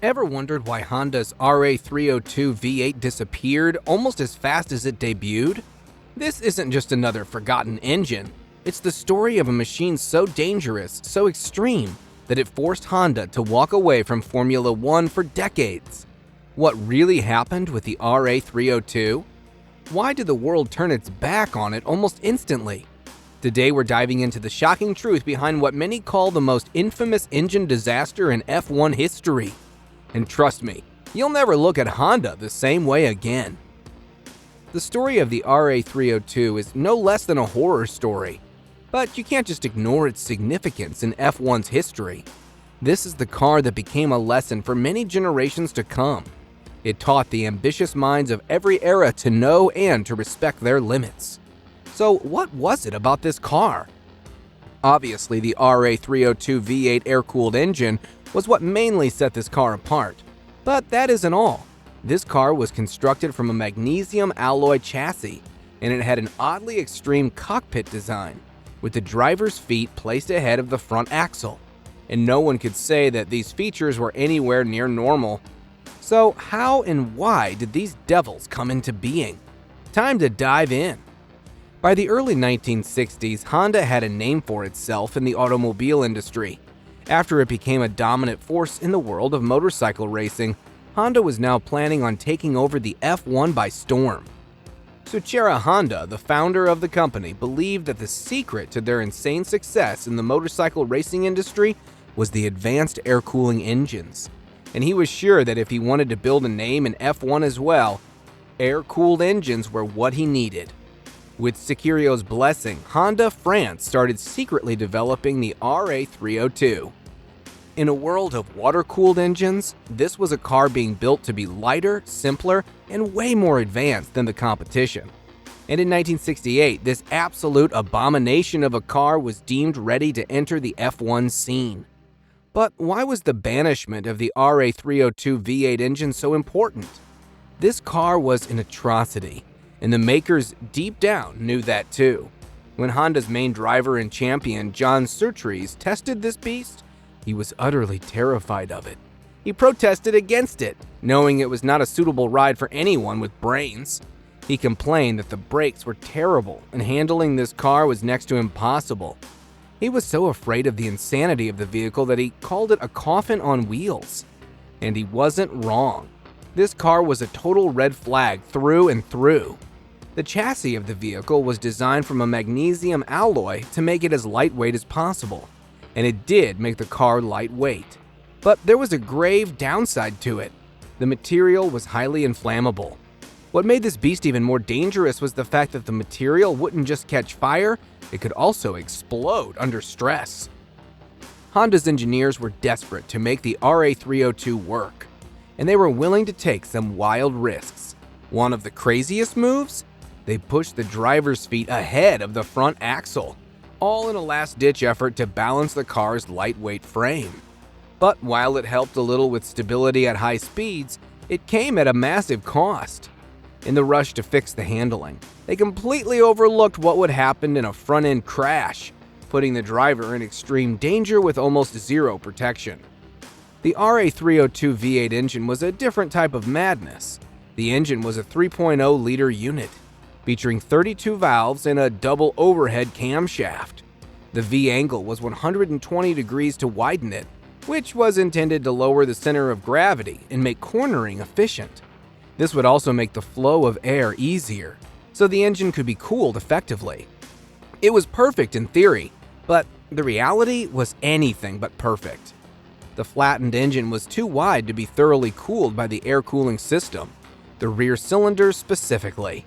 Ever wondered why Honda's RA302 V8 disappeared almost as fast as it debuted? This isn't just another forgotten engine. It's the story of a machine so dangerous, so extreme, that it forced Honda to walk away from Formula One for decades. What really happened with the RA302? Why did the world turn its back on it almost instantly? Today we're diving into the shocking truth behind what many call the most infamous engine disaster in F1 history. And trust me, you'll never look at Honda the same way again. The story of the RA302 is no less than a horror story, but you can't just ignore its significance in F1's history. This is the car that became a lesson for many generations to come. It taught the ambitious minds of every era to know and to respect their limits. So what was it about this car? Obviously, the RA302 V8 air-cooled engine was what mainly set this car apart. But that isn't all. This car was constructed from a magnesium alloy chassis, and it had an oddly extreme cockpit design, with the driver's feet placed ahead of the front axle. And no one could say that these features were anywhere near normal. So how and why did these devils come into being? Time to dive in. By the early 1960s, Honda had a name for itself in the automobile industry. After it became a dominant force in the world of motorcycle racing, Honda was now planning on taking over the F1 by storm. Tsuchiro Honda, the founder of the company, believed that the secret to their insane success in the motorcycle racing industry was the advanced air-cooling engines. And he was sure that if he wanted to build a name in F1 as well, air-cooled engines were what he needed. With Tsuchiro's blessing, Honda France started secretly developing the RA302. In a world of water-cooled engines, this was a car being built to be lighter, simpler, and way more advanced than the competition. And in 1968, this absolute abomination of a car was deemed ready to enter the F1 scene. But why was the banishment of the RA302 V8 engine so important? This car was an atrocity, and the makers deep down knew that too. When Honda's main driver and champion, John Surtees, tested this beast, he was utterly terrified of it. He protested against it, knowing it was not a suitable ride for anyone with brains. He complained that the brakes were terrible and handling this car was next to impossible. He was so afraid of the insanity of the vehicle that he called it a coffin on wheels. And he wasn't wrong. This car was a total red flag through and through. The chassis of the vehicle was designed from a magnesium alloy to make it as lightweight as possible, and it did make the car lightweight. But there was a grave downside to it. The material was highly inflammable. What made this beast even more dangerous was the fact that the material wouldn't just catch fire, it could also explode under stress. Honda's engineers were desperate to make the RA302 work, and they were willing to take some wild risks. One of the craziest moves? They pushed the driver's feet ahead of the front axle, all in a last-ditch effort to balance the car's lightweight frame. But while it helped a little with stability at high speeds, it came at a massive cost. In the rush to fix the handling, they completely overlooked what would happen in a front-end crash, putting the driver in extreme danger with almost zero protection. The RA302 V8 engine was a different type of madness. The engine was a 3.0-liter unit, featuring 32 valves and a double overhead camshaft. The V-angle was 120 degrees to widen it, which was intended to lower the center of gravity and make cornering efficient. This would also make the flow of air easier, so the engine could be cooled effectively. It was perfect in theory, but the reality was anything but perfect. The flattened engine was too wide to be thoroughly cooled by the air cooling system, the rear cylinders specifically.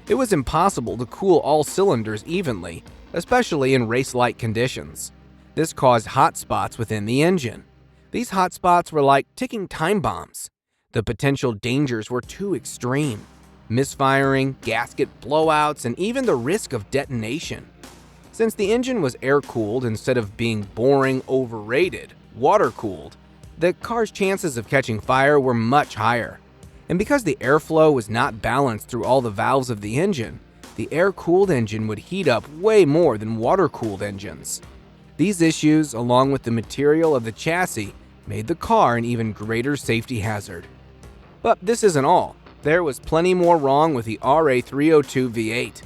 It was impossible to cool all cylinders evenly, especially in race-like conditions. This caused hot spots within the engine. These hot spots were like ticking time bombs. The potential dangers were too extreme. Misfiring, gasket blowouts, and even the risk of detonation. Since the engine was air-cooled instead of being boring, overrated, water-cooled, the car's chances of catching fire were much higher. And because the airflow was not balanced through all the valves of the engine, the air-cooled engine would heat up way more than water-cooled engines. These issues, along with the material of the chassis, made the car an even greater safety hazard. But this isn't all. There was plenty more wrong with the RA302 V8.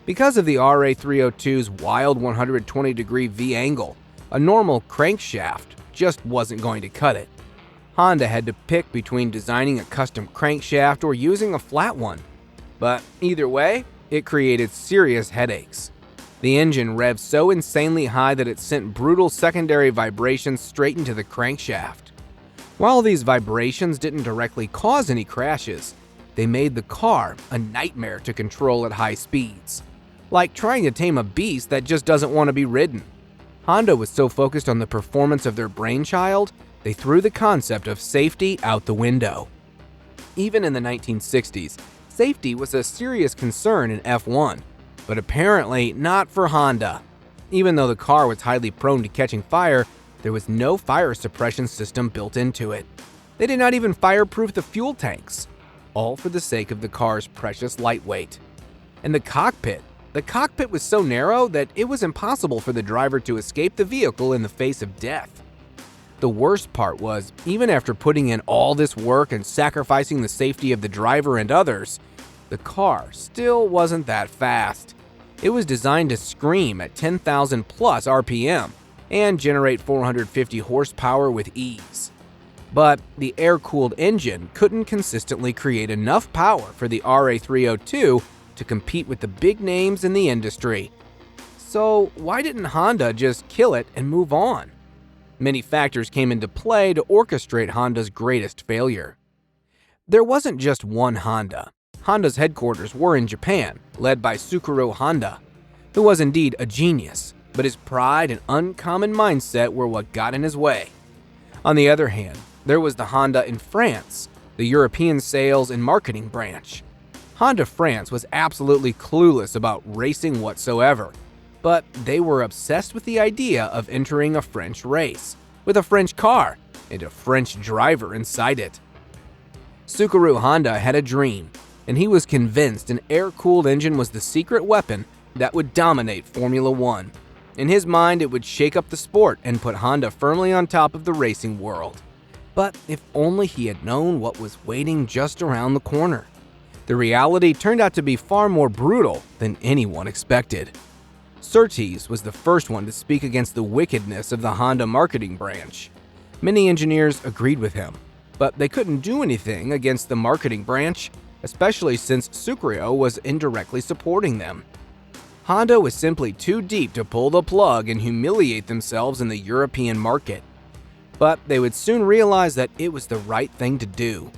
Because of the RA302's wild 120-degree V angle, a normal crankshaft just wasn't going to cut it. Honda had to pick between designing a custom crankshaft or using a flat one. But either way, it created serious headaches. The engine revved so insanely high that it sent brutal secondary vibrations straight into the crankshaft. While these vibrations didn't directly cause any crashes, they made the car a nightmare to control at high speeds. Like trying to tame a beast that just doesn't want to be ridden. Honda was so focused on the performance of their brainchild, they threw the concept of safety out the window. Even in the 1960s, safety was a serious concern in F1, but apparently not for Honda. Even though the car was highly prone to catching fire, there was no fire suppression system built into it. They did not even fireproof the fuel tanks, all for the sake of the car's precious lightweight. And the cockpit was so narrow that it was impossible for the driver to escape the vehicle in the face of death. The worst part was, even after putting in all this work and sacrificing the safety of the driver and others, the car still wasn't that fast. It was designed to scream at 10,000 plus RPM and generate 450 horsepower with ease. But the air-cooled engine couldn't consistently create enough power for the RA302 to compete with the big names in the industry. So why didn't Honda just kill it and move on? Many factors came into play to orchestrate Honda's greatest failure. There wasn't just one Honda. Honda's headquarters were in Japan, led by Sukuro Honda, who was indeed a genius, but his pride and uncommon mindset were what got in his way. On the other hand, there was the Honda in France, the European sales and marketing branch. Honda France was absolutely clueless about racing whatsoever, but they were obsessed with the idea of entering a French race, with a French car and a French driver inside it. Sukuro Honda had a dream, and he was convinced an air-cooled engine was the secret weapon that would dominate Formula One. In his mind, it would shake up the sport and put Honda firmly on top of the racing world. But if only he had known what was waiting just around the corner. The reality turned out to be far more brutal than anyone expected. Surtees was the first one to speak against the wickedness of the Honda marketing branch. Many engineers agreed with him, but they couldn't do anything against the marketing branch, especially since Sukuro was indirectly supporting them. Honda was simply too deep to pull the plug and humiliate themselves in the European market. But they would soon realize that it was the right thing to do.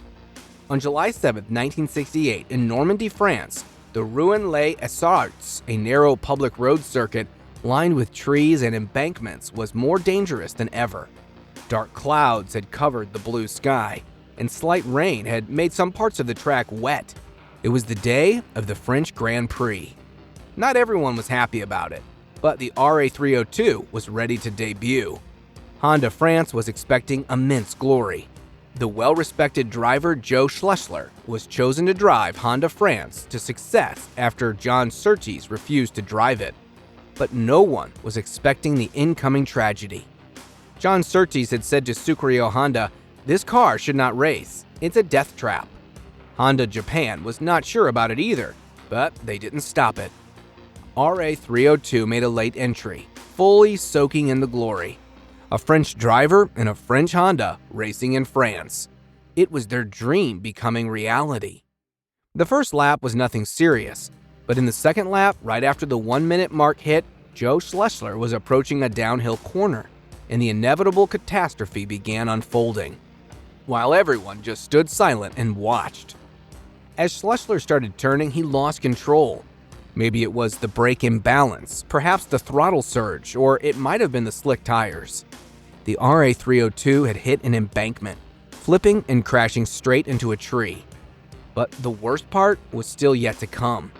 On July 7, 1968, in Normandy, France, the Rouen les Essarts, a narrow public road circuit lined with trees and embankments, was more dangerous than ever. Dark clouds had covered the blue sky, and slight rain had made some parts of the track wet. It was the day of the French Grand Prix. Not everyone was happy about it, but the RA302 was ready to debut. Honda France was expecting immense glory. The well-respected driver Joe Schlesler was chosen to drive Honda France to success after John Surtees refused to drive it. But no one was expecting the incoming tragedy. John Surtees had said to Sukuro Honda, "This car should not race. It's a death trap." Honda Japan was not sure about it either, but they didn't stop it. RA302 made a late entry, fully soaking in the glory. A French driver and a French Honda racing in France. It was their dream becoming reality. The first lap was nothing serious, but in the second lap, right after the 1-minute mark hit, Joe Schlesler was approaching a downhill corner, and the inevitable catastrophe began unfolding, while everyone just stood silent and watched. As Schlesler started turning, he lost control. Maybe it was the brake imbalance, perhaps the throttle surge, or it might have been the slick tires. The RA302 had hit an embankment, flipping and crashing straight into a tree. But the worst part was still yet to come.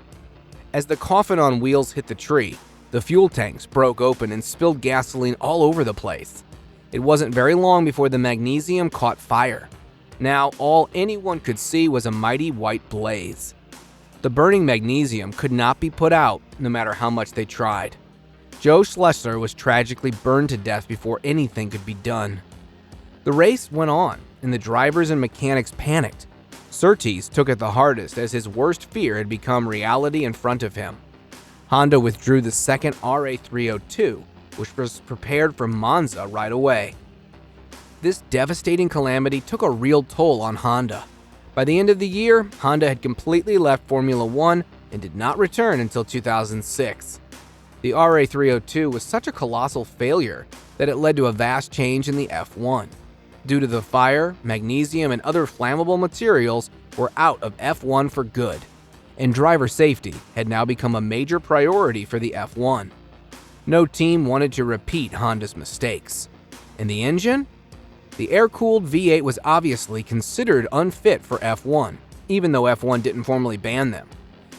As the coffin on wheels hit the tree, the fuel tanks broke open and spilled gasoline all over the place. It wasn't very long before the magnesium caught fire. Now, all anyone could see was a mighty white blaze. The burning magnesium could not be put out, no matter how much they tried. Joe Schlesler was tragically burned to death before anything could be done. The race went on, and the drivers and mechanics panicked. Surtees took it the hardest as his worst fear had become reality in front of him. Honda withdrew the second RA302, which was prepared for Monza right away. This devastating calamity took a real toll on Honda. By the end of the year, Honda had completely left Formula One and did not return until 2006. The RA302 was such a colossal failure that it led to a vast change in the F1. Due to the fire, magnesium and other flammable materials were out of F1 for good, and driver safety had now become a major priority for the F1. No team wanted to repeat Honda's mistakes. And the engine? The air-cooled V8 was obviously considered unfit for F1, even though F1 didn't formally ban them.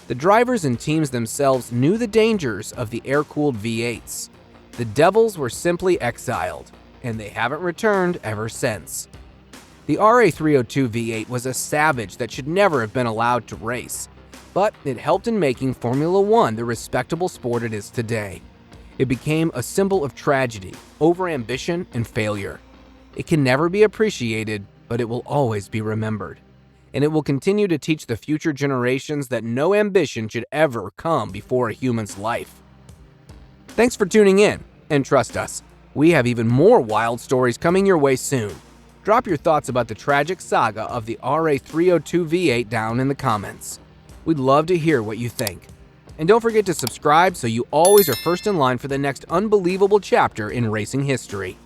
The drivers and teams themselves knew the dangers of the air-cooled V8s. The Devils were simply exiled, and they haven't returned ever since. The RA302 V8 was a savage that should never have been allowed to race, but it helped in making Formula One the respectable sport it is today. It became a symbol of tragedy, overambition, and failure. It can never be appreciated, but it will always be remembered. And it will continue to teach the future generations that no ambition should ever come before a human's life. Thanks for tuning in, and trust us, we have even more wild stories coming your way soon. Drop your thoughts about the tragic saga of the RA302 V8 down in the comments. We'd love to hear what you think. And don't forget to subscribe so you always are first in line for the next unbelievable chapter in racing history.